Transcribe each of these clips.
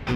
His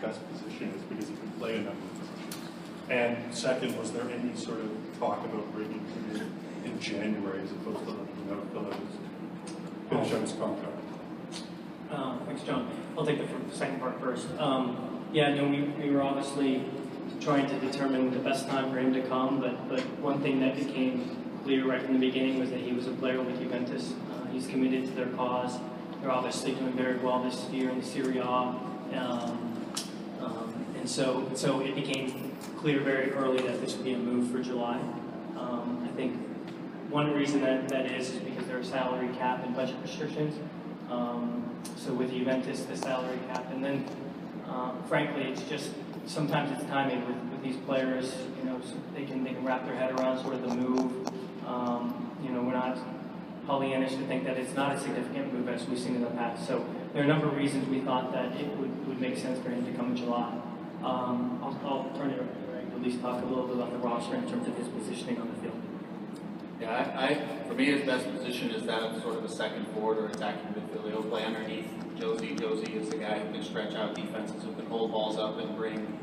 best position is because he can play a number of positions. And second, was there any sort of talk about bringing him in January as opposed to letting him finish on his contract? Thanks, John. I'll take the second part first. Yeah, no, we were obviously trying to determine the best time for him to come, but one thing that became clear right from the beginning was that he was a player with Juventus. He's committed to their cause. They're obviously doing very well this year in the Serie A. And so it became clear very early that this would be a move for July. I think one reason that is because there are salary cap and budget restrictions. So with Juventus, the salary cap, and then frankly, it's just sometimes it's timing with these players. You know, so they can wrap their head around sort of the move. You know, we're not Pollyannish to think that it's not a significant move as we've seen in the past. So there are a number of reasons we thought that it would make sense for him to come in July. I'll turn it over to Greg to at least talk a little bit about the roster in terms of his positioning on the field. Yeah, for me, his best position is that of sort of a second forward or attacking midfielder. He'll play underneath Josie. Josie is the guy who can stretch out defenses, who can hold balls up and bring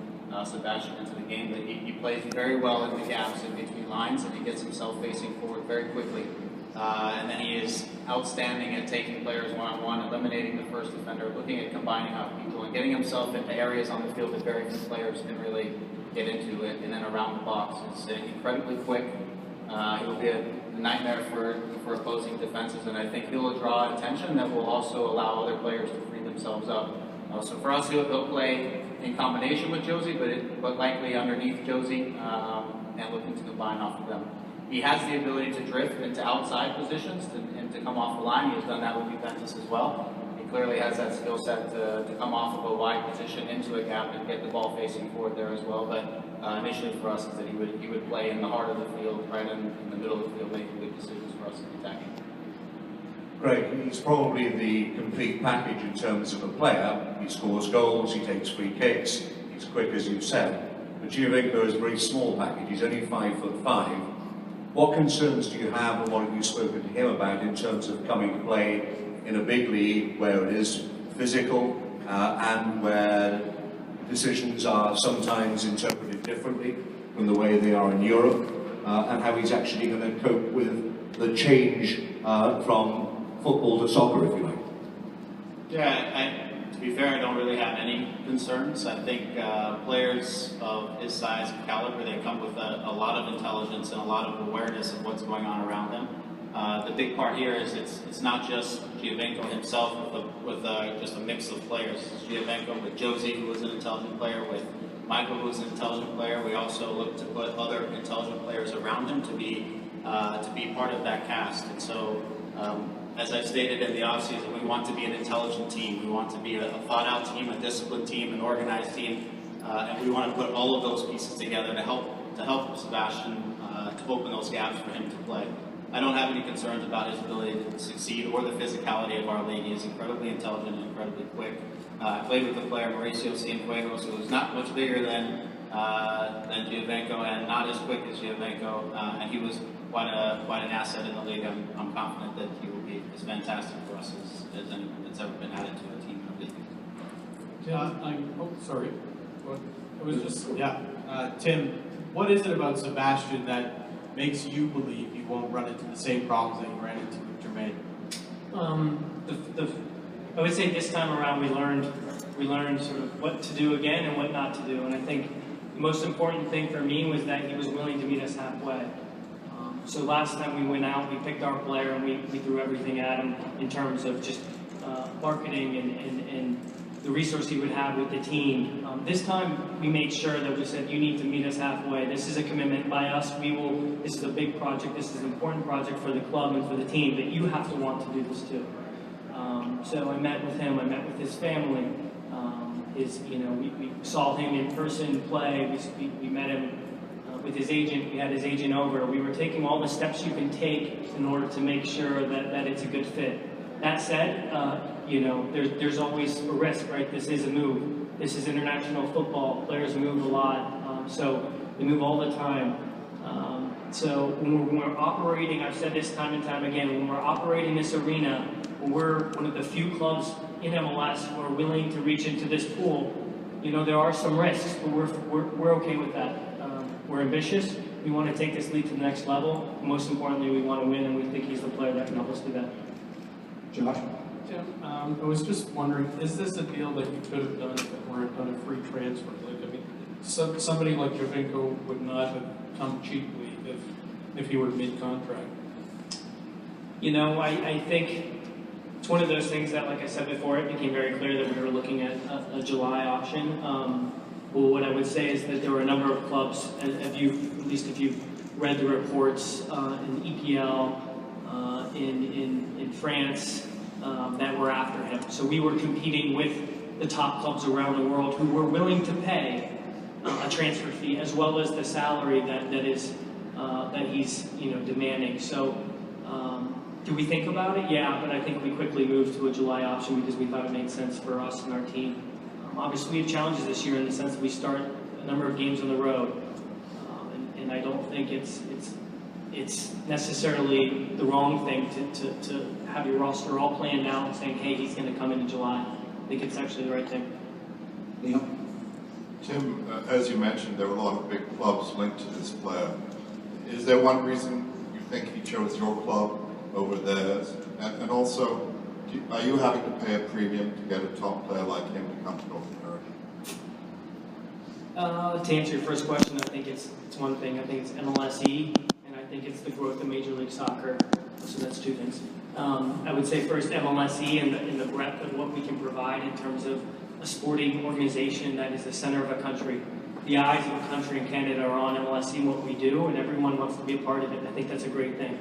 Sebastian into the game. But he plays very well in the gaps in between lines, and he gets himself facing forward very quickly. And then he is outstanding at taking players one-on-one, eliminating the first defender, looking at combining up people, and getting himself into areas on the field that very few players can really get into it, and then around the box. It's incredibly quick. He'll be a nightmare for opposing defenses, and I think he'll draw attention that will also allow other players to free themselves up. So for us, he'll play in combination with Josie, but likely underneath Josie, and looking to combine off of them. He has the ability to drift into outside positions and to come off the line. He has done that with Juventus as well. He clearly has that skill set to come off of a wide position into a gap and get the ball facing forward there as well. But initially for us is that he would play in the heart of the field, right in the middle of the field, making good decisions for us in attacking. Greg, he's probably the complete package in terms of a player. He scores goals, he takes free kicks, he's quick as you've said. But Giovinco is a very small package, he's only 5'5". What concerns do you have, and what have you spoken to him about in terms of coming to play in a big league where it is physical and where decisions are sometimes interpreted differently from the way they are in Europe, and how he's actually going to cope with the change from football to soccer, if you like? Yeah, to be fair, I don't really have any concerns. I think players of his size and caliber, they come with a lot of intelligence and a lot of awareness of what's going on around them. The big part here is it's not just Giovinco himself with just a mix of players. It's Giovinco with Josie, who is an intelligent player, with Michael, who is an intelligent player. We also look to put other intelligent players around him to be part of that cast. And so, as I've stated in the offseason, we want to be an intelligent team. We want to be a thought-out team, a disciplined team, an organized team, and we want to put all of those pieces together to help Sebastian to open those gaps for him to play. I don't have any concerns about his ability to succeed or the physicality of our league. He is incredibly intelligent and incredibly quick. I played with the player Mauricio Cienfuegos, who was not much bigger than Giovinco and not as quick as Giovinco, and he was quite an asset in the league. I'm confident that he will be as fantastic for us as anyone that's ever been added to a team in the league. Sorry. It was just, Tim, what is it about Sebastian that makes you believe you won't run into the same problems that you ran into with Jermaine? I would say this time around we learned sort of what to do again and what not to do, and I think the most important thing for me was that he was willing to meet us halfway. So last time we went out, we picked our player and we threw everything at him in terms of just marketing and the resource he would have with the team. This time we made sure that we said, you need to meet us halfway. This is a commitment by us. This is a big project. This is an important project for the club and for the team, but you have to want to do this too. So I met with him. I met with his family. We saw him in person play. We met him with his agent. We had his agent over. We were taking all the steps you can take in order to make sure that it's a good fit. That said, there's always a risk, right? This is a move. This is international football. Players move a lot, so they move all the time. So when we're operating, I've said this time and time again, when we're operating this arena, we're one of the few clubs in MLS who are willing to reach into this pool. You know, there are some risks, but we're okay with that. We're ambitious. We want to take this league to the next level. Most importantly, we want to win, and we think he's the player that can help us do that. Josh? Tim, I was just wondering, is this a deal that you could have done if it weren't done a free transfer? Like, I mean, somebody like Giovinco would not have come cheaply if he were mid-contract. You know, I think it's one of those things that, like I said before, it became very clear that we were looking at a July option. Well, what I would say is that there were a number of clubs, at least if you've read the reports in EPL, in France, that were after him. So we were competing with the top clubs around the world who were willing to pay a transfer fee as well as the salary that he's demanding. So do we think about it? Yeah, but I think we quickly moved to a July option because we thought it made sense for us and our team. Obviously, we have challenges this year in the sense that we start a number of games on the road, and I don't think it's necessarily the wrong thing to have your roster all planned out and saying, hey, he's going to come in July. I think it's actually the right thing. Neil? Tim, as you mentioned, there were a lot of big clubs linked to this player. Is there one reason you think he chose your club over theirs? And also, are you having to pay a premium to get a top player like him to come to North America? To answer your first question, I think it's one thing. I think it's MLSE, and I think it's the growth of Major League Soccer. So that's two things. I would say first MLSE and the breadth of what we can provide in terms of a sporting organization that is the center of a country. The eyes of a country in Canada are on MLSE and what we do, and everyone wants to be a part of it. I think that's a great thing.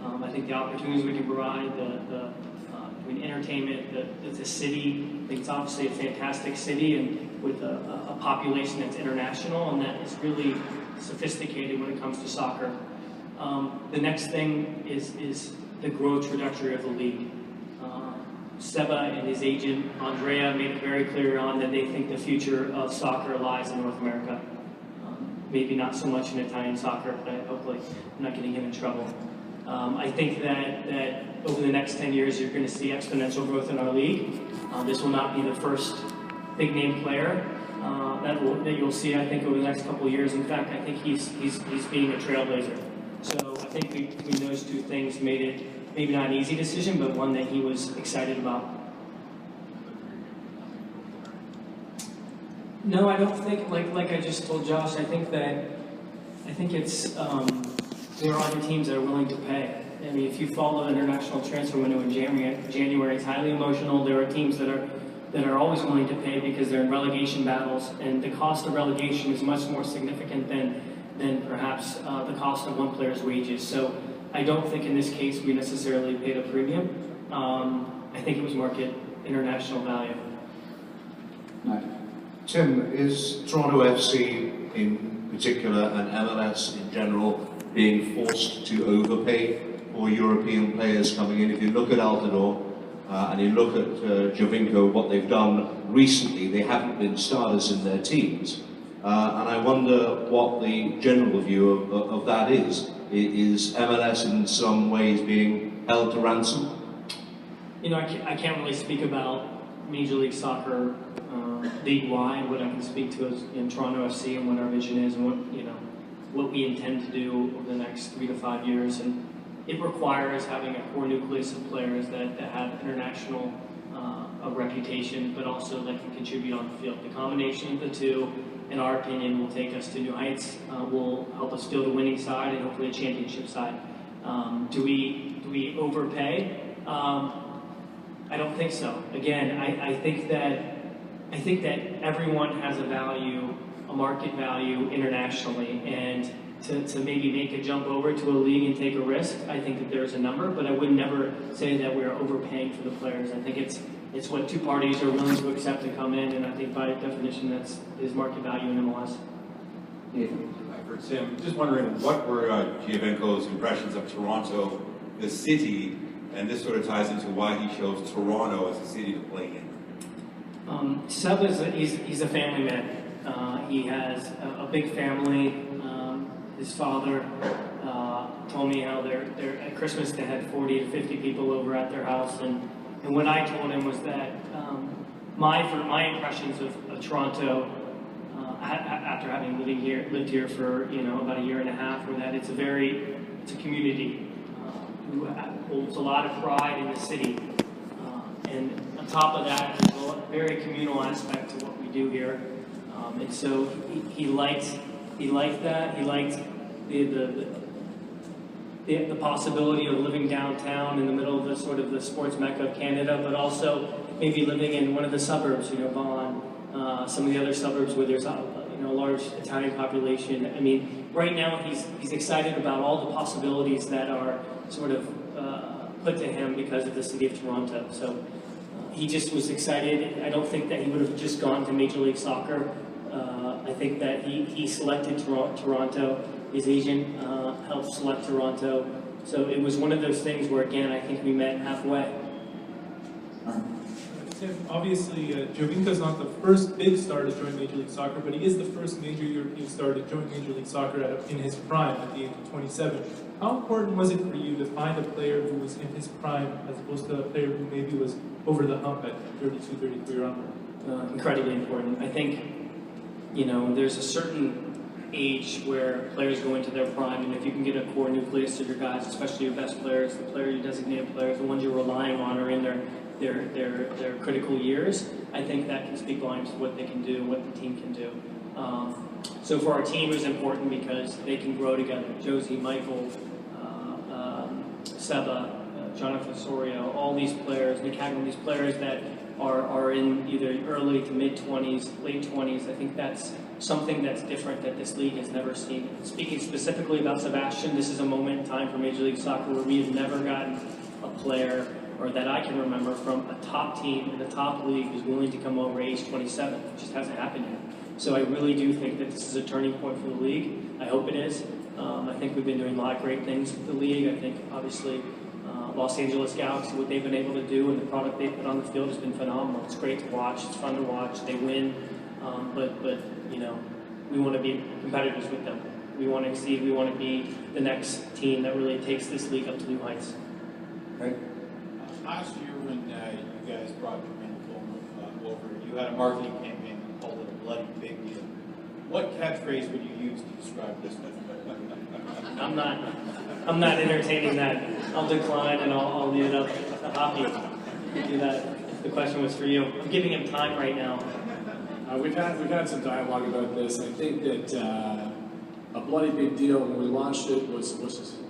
I think the opportunities we can provide, between entertainment, the city, I think it's obviously a fantastic city and with a population that's international and that is really sophisticated when it comes to soccer. The next thing is the growth trajectory of the league. Seba and his agent, Andrea, made it very clear on that they think the future of soccer lies in North America. Maybe not so much in Italian soccer, but hopefully I'm not getting him in trouble. I think that over the next 10 years, you're going to see exponential growth in our league. This will not be the first big-name player that you'll see, I think, over the next couple of years. In fact, I think he's being a trailblazer. So I think between those two things made it maybe not an easy decision, but one that he was excited about. No, I don't think, like I just told Josh, I think it's, there are other teams that are willing to pay. I mean, if you follow the international transfer window in January, it's highly emotional. There are teams that are always willing to pay because they're in relegation battles, and the cost of relegation is much more significant than perhaps the cost of one player's wages. So I don't think in this case we necessarily paid a premium. I think it was market international value. No. Tim, is Toronto FC in particular and MLS in general being forced to overpay for European players coming in? If you look at Altidore and you look at Giovinco, what they've done recently, they haven't been starters in their teams. And I wonder what the general view of that is. Is MLS in some ways being held to ransom? You know, I can't really speak about Major League Soccer league-wide. What I can speak to is in Toronto FC and what our vision is and what we intend to do over the next 3 to 5 years. And it requires having a core nucleus of players that have international reputation, but also that can contribute on the field. The combination of the two, in our opinion, will take us to new heights, will help us field a winning side and hopefully a championship side. Do we overpay? I don't think so. Again, I think that everyone has a value, a market value internationally, and to maybe make a jump over to a league and take a risk, I think that there's a number, but I would never say that we're overpaying for the players. I think it's what two parties are willing to accept and come in, and I think by definition that's is market value in MLS. Yeah. For Tim, just wondering what were Giovinco's impressions of Toronto, the city, and this sort of ties into why he chose Toronto as a city to play in. Seb he's a family man. He has a big family. his father told me how at Christmas they had 40 to 50 people over at their house, and what I told him was that my impressions of Toronto after having lived here for about a year and a half were that it's a community who holds a lot of pride in the city, and on top of that, there's a very communal aspect to what we do here, and so he liked that. He liked the possibility of living downtown in the middle of the sports mecca of Canada, but also maybe living in one of the suburbs, Vaughan, some of the other suburbs where there's a large Italian population. I mean, right now he's excited about all the possibilities that are sort of put to him because of the city of Toronto. So he just was excited. I don't think that he would have just gone to Major League Soccer. I think that he selected Toronto. His agent helped select Toronto. So it was one of those things where, again, I think we met halfway. Tim, obviously, Giovinco's not the first big star to join Major League Soccer, but he is the first major European star to join Major League Soccer in his prime at the age of 27. How important was it for you to find a player who was in his prime as opposed to a player who maybe was over the hump at 32, 33 or under? Incredibly important. I think, there's a certain age where players go into their prime, and if you can get a core nucleus of your guys, especially your best players, your designated players, the ones you're relying on are in their critical years, I think that can speak volumes to what they can do, what the team can do. So for our team, it was important because they can grow together. Josie, Michael, Seba, Jonathan Sorio, all these players, Nick Hagman, these players that are in either early to mid-20s, late 20s. I think that's something that's different that this league has never seen. Speaking specifically about Sebastian, this is a moment in time for Major League Soccer where we have never gotten a player, or that I can remember, from a top team in the top league who's willing to come over age 27. It just hasn't happened yet. So I really do think that this is a turning point for the league. I hope it is. I think we've been doing a lot of great things with the league. I think, obviously, Los Angeles Galaxy, what they've been able to do and the product they put on the field has been phenomenal. It's great to watch. It's fun to watch. They win. But we want to be competitors with them. We want to exceed. We want to be the next team that really takes this league up to new heights. Right. Last year when you guys brought Giovinco over, you had a marketing campaign that called it a bloody big deal. What catchphrase would you use to describe this? I'm not entertaining that. I'll decline and I'll leave it up to Hoppy to do that if the question was for you. I'm giving him time right now. We've had some dialogue about this. I think that a bloody big deal when we launched it was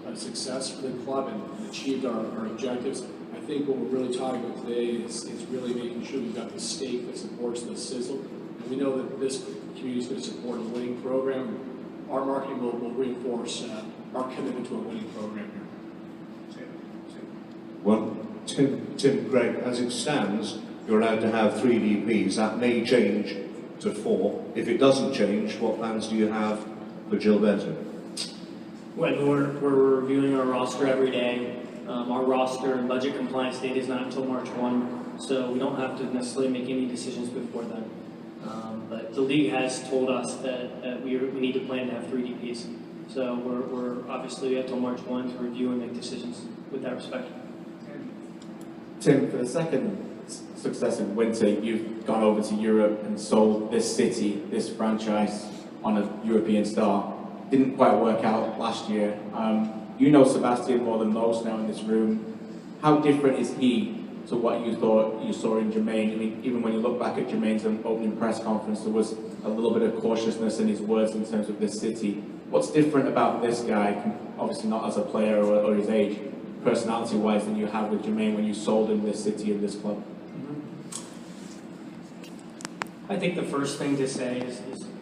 a success for the club and achieved our objectives. I think what we're really talking about today is really making sure we've got the stake that supports the sizzle. And we know that this community is going to support a winning program. Our marketing will reinforce our commitment to a winning program here. Well, Tim, Greg, as it stands, you're allowed to have 3 DPs. That may change to 4. If it doesn't change, what plans do you have for Gilberto? Well, we're reviewing our roster every day. Our roster and budget compliance date is not until March 1, so we don't have to necessarily make any decisions before then. But the league has told us that we need to plan to have 3 DPs. So we're obviously until March 1 to review and make decisions with that respect. Tim, for the second successive winter, you've gone over to Europe and sold this city, this franchise, on a European star. Didn't quite work out last year. You know Sebastian more than most now in this room. How different is he to what you thought you saw in Jermaine? I mean, even when you look back at Jermaine's opening press conference, there was a little bit of cautiousness in his words in terms of this city. What's different about this guy, obviously not as a player or his age, personality-wise, than you have with Jermaine when you sold him this city and this club? I think the first thing to say is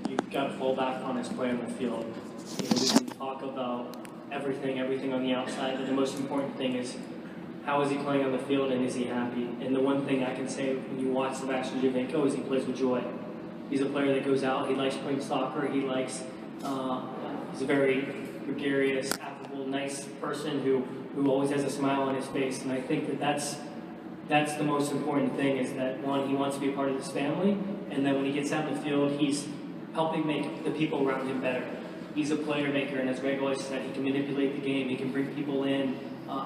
you've got to fall back on his play on the field. We can talk about everything on the outside, but the most important thing is how is he playing on the field and is he happy? And the one thing I can say when you watch Sebastian Giovinco is he plays with joy. He's a player that goes out, he likes playing soccer, he likes, he's a very gregarious, affable, nice person who always has a smile on his face. And I think that's the most important thing, is that, one, he wants to be a part of this family, and then when he gets out in the field, he's helping make the people around him better. he's a player maker, and as Greg always said, he can manipulate the game, he can bring people in,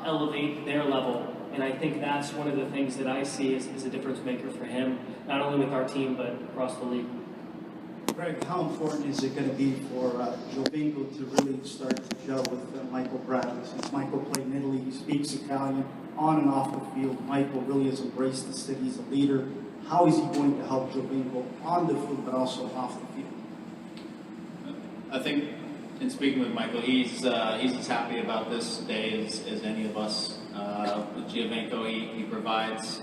elevate their level. And I think that's one of the things that I see as a difference maker for him, not only with our team, but across the league. Greg, how important is it going to be for Giovinco to really start to gel with Michael Bradley? Since Michael played in Italy, he speaks Italian on and off the field. Michael really has embraced the city. He's a leader. How is he going to help Giovinco on the field, but also off the field? I think, in speaking with Michael, he's as happy about this day as any of us. With Giovinco, he provides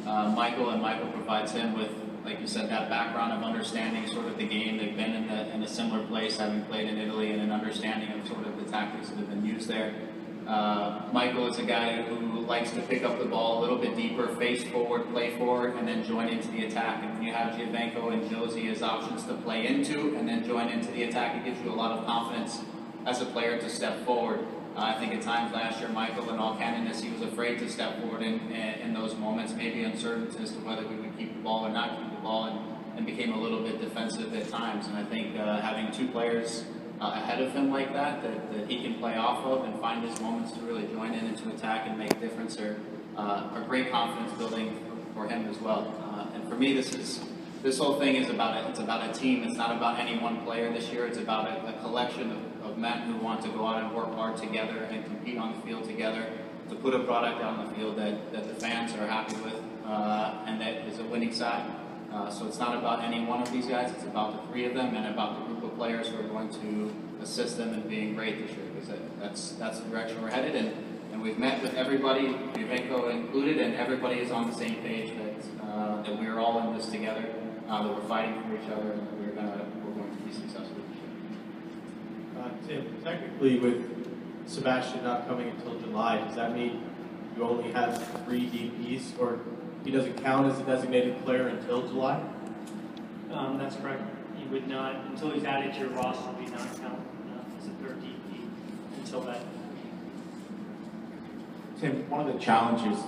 Michael, and Michael provides him with, like you said, that background of understanding sort of the game. They've been in a similar place, having played in Italy, and an understanding of sort of the tactics that have been used there. Michael is a guy who likes to pick up the ball a little bit deeper, face forward, play forward, and then join into the attack. And when you have Giovinco and Josie as options to play into and then join into the attack, it gives you a lot of confidence as a player to step forward. I think at times last year, Michael, in all candidness, he was afraid to step forward in those moments, maybe uncertain as to whether we would keep the ball or not keep the ball, and became a little bit defensive at times. And I think having two players ahead of him like that he can play off of and find his moments to really join in and to attack and make a difference are great confidence building for him as well. And for me, this whole thing is about a team. It's not about any one player this year. It's about a collection of men who want to go out and work hard together and compete on the field together to put a product out on the field that the fans are happy with and that is a winning side. So it's not about any one of these guys. It's about the three of them and about the group of players who are going to assist them in being great this year, because that's the direction we're headed. And we've met with everybody, Giovinco included, and everybody is on the same page that we're all in this together, that we're fighting for each other, and that we're going to be successful this year. Tim, technically with Sebastian not coming until July, does that mean you only have 3 DPs, or he doesn't count as a designated player until July? That's correct. He would not, until he's added to your roster, he would not count as a third DP until that. Tim, one of the challenges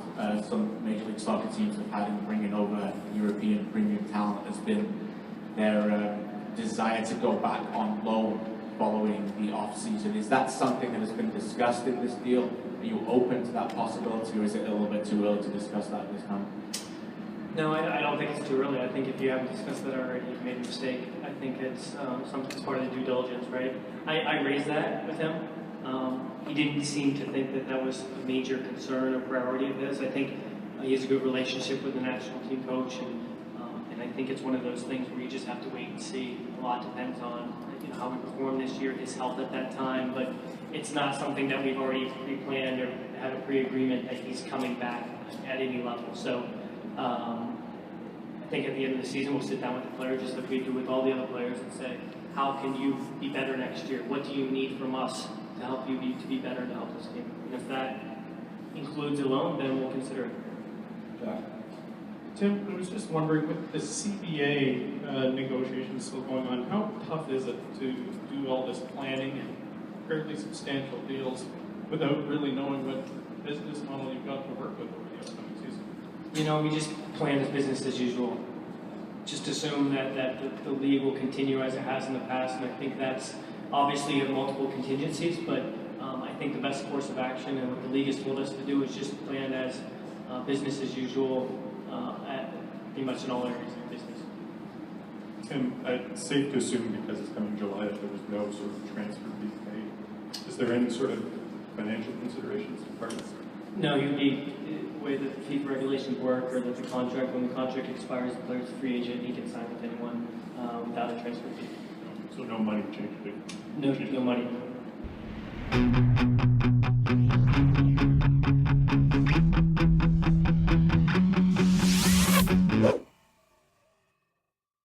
some Major League Soccer teams have had in bringing over European premium talent has been their desire to go back on loan following the off-season. Is that something that has been discussed in this deal? Are you open to that possibility, or is it a little bit too early to discuss that at this time? No, I don't think it's too early. I think if you haven't discussed that already, you've made a mistake. I think it's something that's part of the due diligence, right? I raised that with him. He didn't seem to think that was a major concern or priority of his. I think he has a good relationship with the national team coach, and I think it's one of those things where you just have to wait and see. A lot depends on how we perform this year, his health at that time, but it's not something that we've already pre-planned or had a pre-agreement that he's coming back at any level. So I think at the end of the season we'll sit down with the players just like we do with all the other players and say, how can you be better next year? What do you need from us to help you to be better to help this team? And if that includes a loan, then we'll consider it. Yeah. Tim, I was just wondering, with the CBA negotiations still going on, how tough is it to do all this planning and fairly substantial deals without really knowing what business model you've got to work with over the upcoming season? We just plan as business as usual. Just assume that the league will continue as it has in the past, and I think that's obviously you have multiple contingencies, but I think the best course of action and what the league has told us to do is just plan as business as usual at pretty much in all areas of business. Tim, it's safe to assume because it's coming July that there was no sort of transfer fee paid. Is there any sort of financial considerations as part of this? No, you'd be the way that the FIFA regulations work, or that the contract, when the contract expires, the player's a free agent, he can sign with anyone without a transfer fee. So no money change? No money.